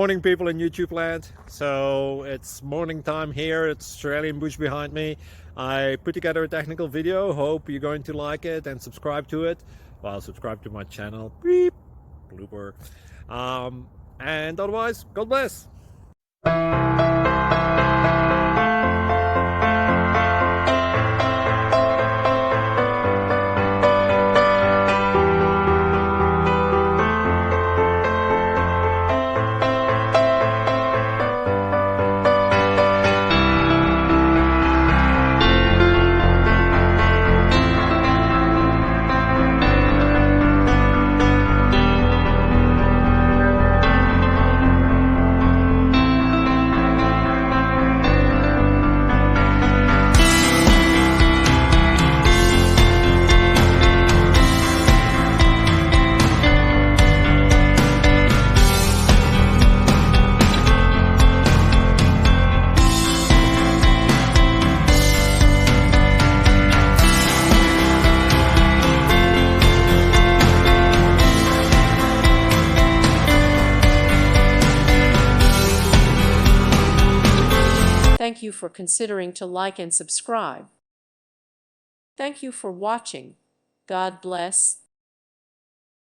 Morning people in YouTube land. So it's morning time here. It's Australian bush behind me. I put together a technical video. Hope you're going to like it and subscribe to it. Well, subscribe to my channel. Beep. Blooper. And otherwise, God bless. Thank you for considering to like and subscribe. Thank you for watching. God bless.